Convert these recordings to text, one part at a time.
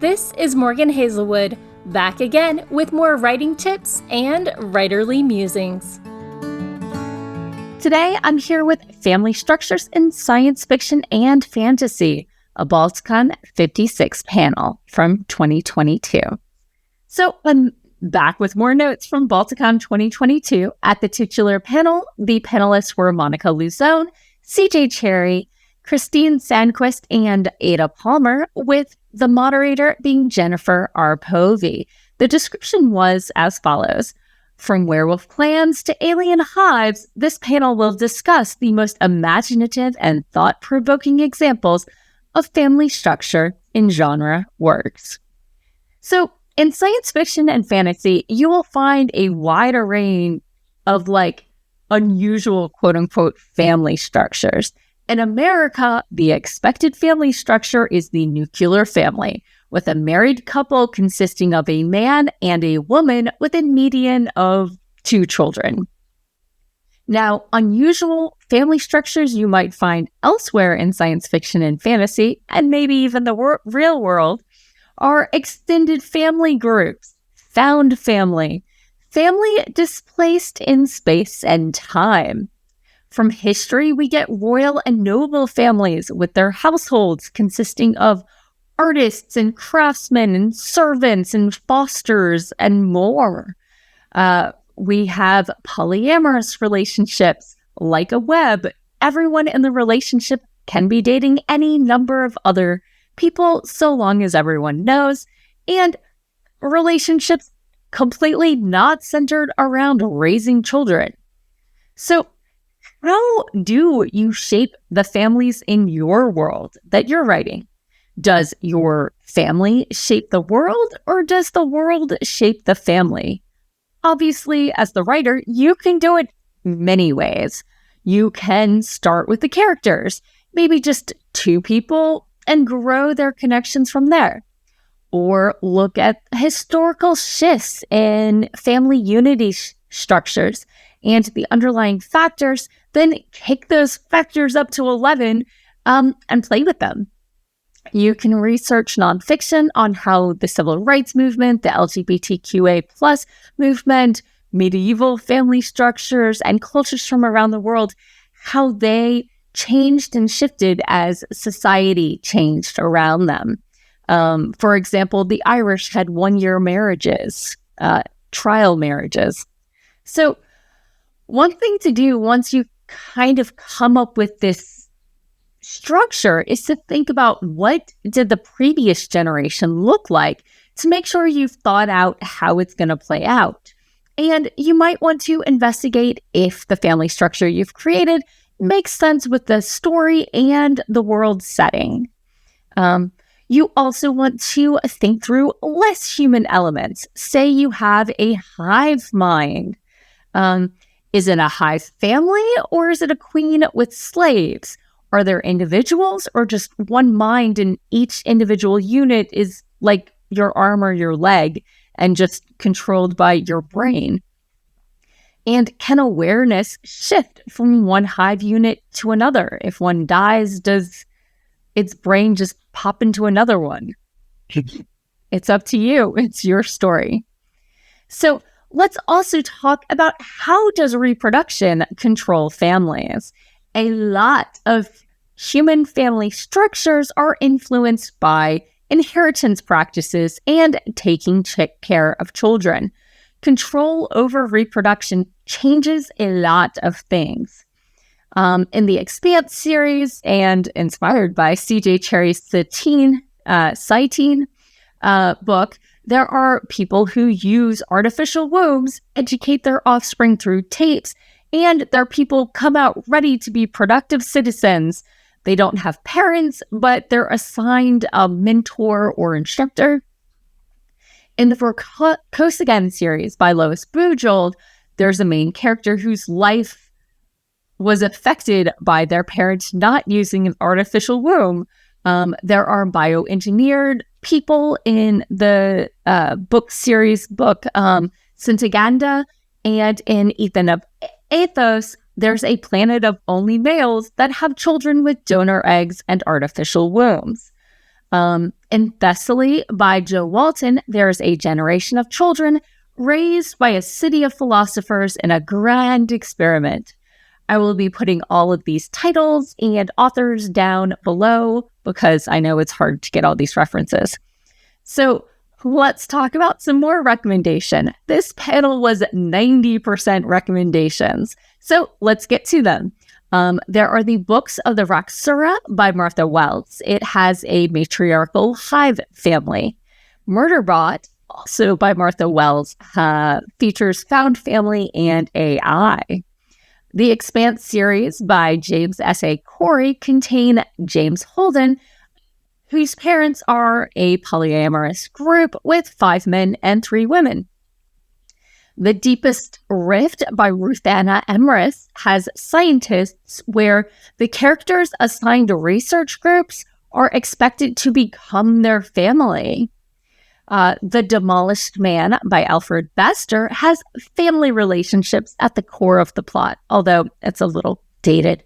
This is Morgan Hazelwood, back again with more writing tips and writerly musings. Today, I'm here with Family Structures in Science Fiction and Fantasy, a Balticon 56 panel from 2022. So I'm back with more notes from Balticon 2022. At the titular panel, the panelists were Monica Luzone, CJ Cherryh, Christine Sandquist, and Ada Palmer, with the moderator being Jennifer R. Povey. The description was as follows. From werewolf clans to alien hives, this panel will discuss the most imaginative and thought-provoking examples of family structure in genre works. So, in science fiction and fantasy, you will find a wide array of unusual quote-unquote family structures. In America, the expected family structure is the nuclear family, with a married couple consisting of a man and a woman with a median of 2 children. Now, unusual family structures you might find elsewhere in science fiction and fantasy, and maybe even the real world, are extended family groups, found family, family displaced in space and time. From history, we get royal and noble families with their households consisting of artists and craftsmen and servants and fosters and more. We have polyamorous relationships like a web. Everyone in the relationship can be dating any number of other people so long as everyone knows. And relationships completely not centered around raising children. So how do you shape the families in your world that you're writing? Does your family shape the world, or does the world shape the family? Obviously, as the writer, you can do it many ways. You can start with the characters, maybe just 2 people, and grow their connections from there. Or look at historical shifts in family unity structures and the underlying factors, then kick those factors up to 11 and play with them. You can research nonfiction on how the civil rights movement, the LGBTQA+ movement, medieval family structures, and cultures from around the world, how they changed and shifted as society changed around them. For example, the Irish had 1-year marriages, trial marriages. So one thing to do once you kind of come up with this structure is to think about what did the previous generation look like to make sure you've thought out how it's going to play out. And you might want to investigate if the family structure you've created makes sense with the story and the world setting. You also want to think through less human elements. Say you have a hive mind. Is it a hive family, or is it a queen with slaves? Are there individuals or just one mind, and each individual unit is like your arm or your leg and just controlled by your brain? And can awareness shift from one hive unit to another? If one dies, does its brain just pop into another one? It's up to you. It's your story. So let's also talk about how does reproduction control families. A lot of human family structures are influenced by inheritance practices and taking care of children. Control over reproduction changes a lot of things. In the Expanse series, and inspired by CJ Cherryh's Citeen book, there are people who use artificial wombs, educate their offspring through tapes, and their people come out ready to be productive citizens. They don't have parents, but they're assigned a mentor or instructor. In the For Again series by Lois Bujold, there's a main character whose life was affected by their parents not using an artificial womb. There are bioengineered people in the book Sintaganda, and in Ethan of Athos, there's a planet of only males that have children with donor eggs and artificial wombs. In Thessaly by Joe Walton, there is a generation of children raised by a city of philosophers in a grand experiment. I will be putting all of these titles and authors down below because I know it's hard to get all these references. So let's talk about some more recommendation. This panel was 90% recommendations. So let's get to them. There are the books of the Raksura by Martha Wells. It has a matriarchal hive family. Murderbot, also by Martha Wells, features found family and AI. The Expanse series by James S.A. Corey contain James Holden, whose parents are a polyamorous group with 5 men and 3 women. The Deepest Rift by Ruthanna Emrys has scientists where the characters assigned to research groups are expected to become their family. The Demolished Man by Alfred Bester has family relationships at the core of the plot, although it's a little dated.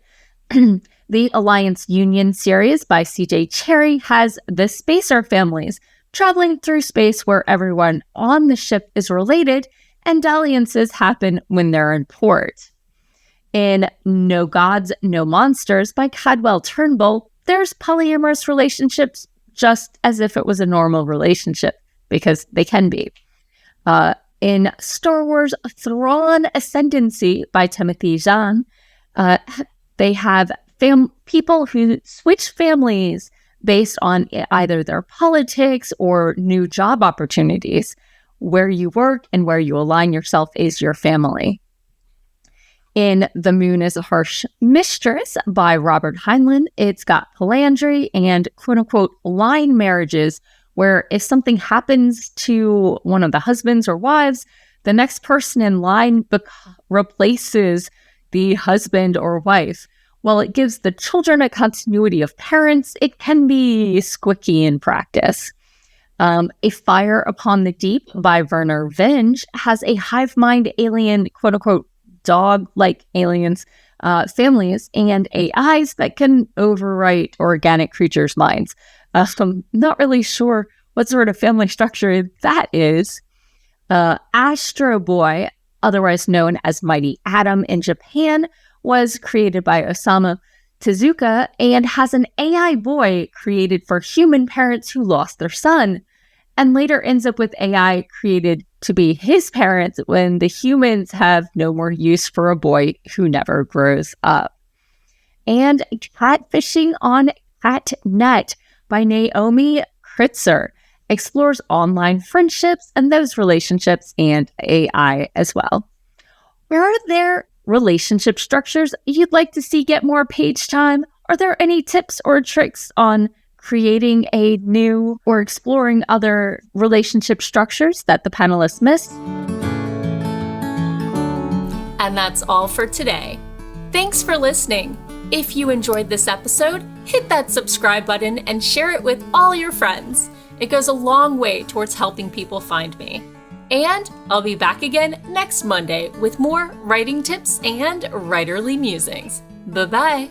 The Alliance Union series by C.J. Cherryh has the Spacer families traveling through space where everyone on the ship is related and dalliances happen when they're in port. In No Gods, No Monsters by Cadwell Turnbull, there's polyamorous relationships just as if it was a normal relationship, because they can be. In Star Wars Thrawn Ascendancy by Timothy Zahn, they have people who switch families based on either their politics or new job opportunities. Where you work and where you align yourself is your family. In The Moon is a Harsh Mistress by Robert Heinlein, it's got polyandry and quote-unquote line marriages, where if something happens to one of the husbands or wives, the next person in line replaces the husband or wife. While it gives the children a continuity of parents, it can be squicky in practice. A Fire Upon the Deep by Vernor Vinge has a hive mind alien, quote-unquote dog-like aliens, families, and AIs that can overwrite organic creatures' minds. I'm not really sure what sort of family structure that is. Astro Boy, otherwise known as Mighty Atom in Japan, was created by Osamu Tezuka and has an AI boy created for human parents who lost their son, and later ends up with AI created to be his parents when the humans have no more use for a boy who never grows up. And Catfishing on CatNet by Naomi Kritzer explores online friendships and those relationships and AI as well. Are there relationship structures you'd like to see get more page time? Are there any tips or tricks on creating a new or exploring other relationship structures that the panelists missed? And that's all for today. Thanks for listening. If you enjoyed this episode, hit that subscribe button and share it with all your friends. It goes a long way towards helping people find me. And I'll be back again next Monday with more writing tips and writerly musings. Bye-bye.